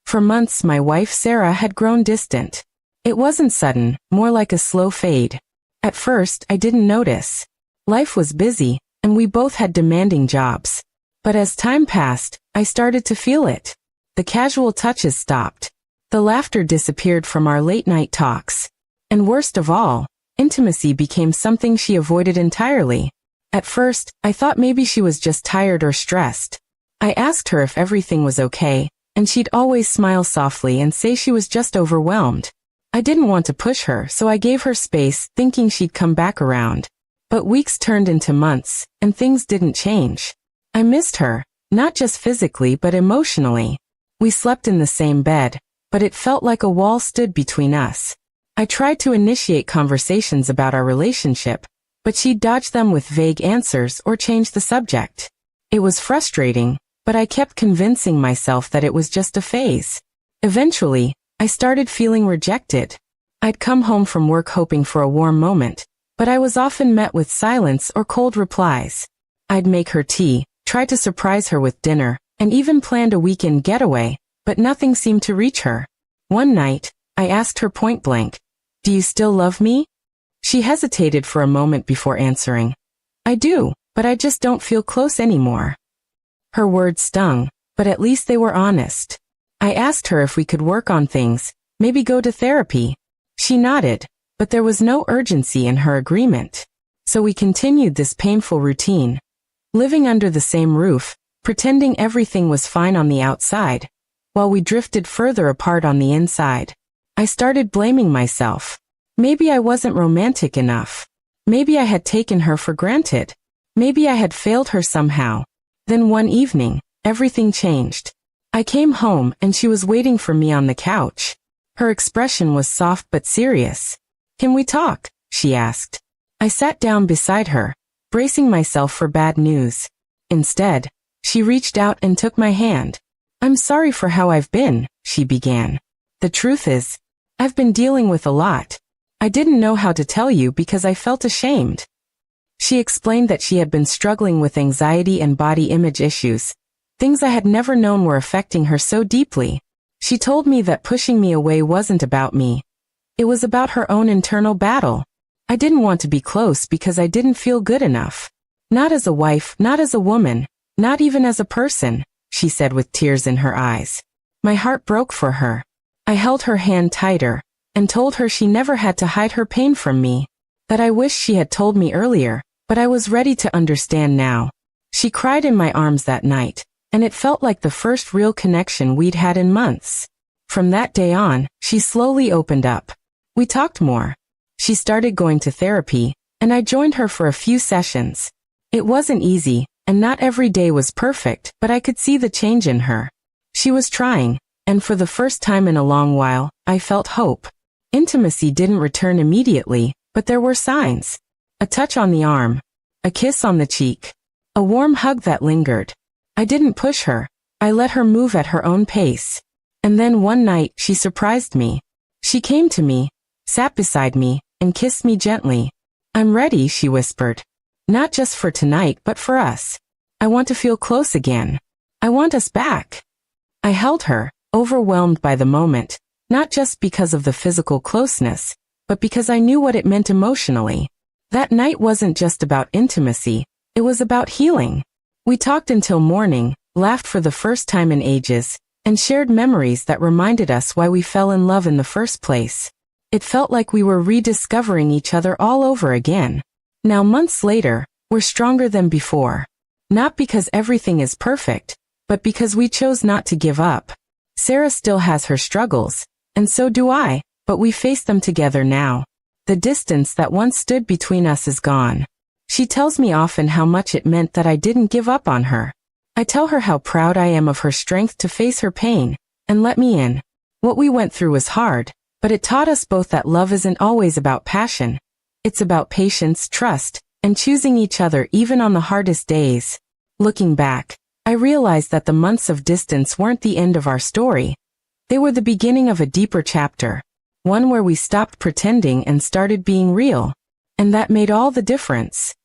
For months my wife Sarah had grown distant. It wasn't sudden, more like a slow fade. At first, I didn't notice. Life was busy, and we both had demanding jobs. But as time passed, I started to feel it. The casual touches stopped. The laughter disappeared from our late-night talks. And worst of all, intimacy became something she avoided entirely. At first, I thought maybe she was just tired or stressed. I asked her if everything was okay, and she'd always smile softly and say she was just overwhelmed. I didn't want to push her, so I gave her space, thinking she'd come back around. But weeks turned into months, and things didn't change. I missed her, not just physically but emotionally. We slept in the same bed, but it felt like a wall stood between us. I tried to initiate conversations about our relationship, but she'd dodge them with vague answers or change the subject. It was frustrating, but I kept convincing myself that it was just a phase. Eventually, I started feeling rejected. I'd come home from work hoping for a warm moment, but I was often met with silence or cold replies. I'd make her tea, try to surprise her with dinner, and even planned a weekend getaway, but nothing seemed to reach her. One night, I asked her point blank, "Do you still love me?" She hesitated for a moment before answering, "I do, but I just don't feel close anymore." Her words stung, but at least they were honest. I asked her if we could work on things, maybe go to therapy. She nodded, but there was no urgency in her agreement. So we continued this painful routine, living under the same roof, pretending everything was fine on the outside, while we drifted further apart on the inside. I started blaming myself. Maybe I wasn't romantic enough. Maybe I had taken her for granted. Maybe I had failed her somehow. Then one evening, everything changed. I came home and she was waiting for me on the couch. Her expression was soft but serious. "Can we talk?" she asked. I sat down beside her, bracing myself for bad news. Instead, she reached out and took my hand. "I'm sorry for how I've been," she began. "The truth is, I've been dealing with a lot. I didn't know how to tell you because I felt ashamed." She explained that she had been struggling with anxiety and body image issues, things I had never known were affecting her so deeply. She told me that pushing me away wasn't about me. It was about her own internal battle. I didn't want to be close because I didn't feel good enough. Not as a wife, not as a woman, not even as a person, she said with tears in her eyes. My heart broke for her. I held her hand tighter, and told her she never had to hide her pain from me, that I wished she had told me earlier, but I was ready to understand now. She cried in my arms that night, and it felt like the first real connection we'd had in months. From that day on, she slowly opened up. We talked more. She started going to therapy, and I joined her for a few sessions. It wasn't easy, and not every day was perfect, but I could see the change in her. She was trying, and for the first time in a long while, I felt hope. Intimacy didn't return immediately, but there were signs. A touch on the arm, a kiss on the cheek, a warm hug that lingered. I didn't push her. I let her move at her own pace. And then one night, she surprised me. She came to me, sat beside me, and kissed me gently. "I'm ready," she whispered. "Not just for tonight, but for us. I want to feel close again. I want us back." I held her, overwhelmed by the moment, not just because of the physical closeness, but because I knew what it meant emotionally. That night wasn't just about intimacy, it was about healing. We talked until morning, laughed for the first time in ages, and shared memories that reminded us why we fell in love in the first place. It felt like we were rediscovering each other all over again. Now months later, we're stronger than before. Not because everything is perfect, but because we chose not to give up. Sarah still has her struggles, and so do I, but we face them together now. The distance that once stood between us is gone. She tells me often how much it meant that I didn't give up on her. I tell her how proud I am of her strength to face her pain, and let me in. What we went through was hard, but it taught us both that love isn't always about passion. It's about patience, trust, and choosing each other even on the hardest days. Looking back, I realized that the months of distance weren't the end of our story. They were the beginning of a deeper chapter, one where we stopped pretending and started being real. And that made all the difference.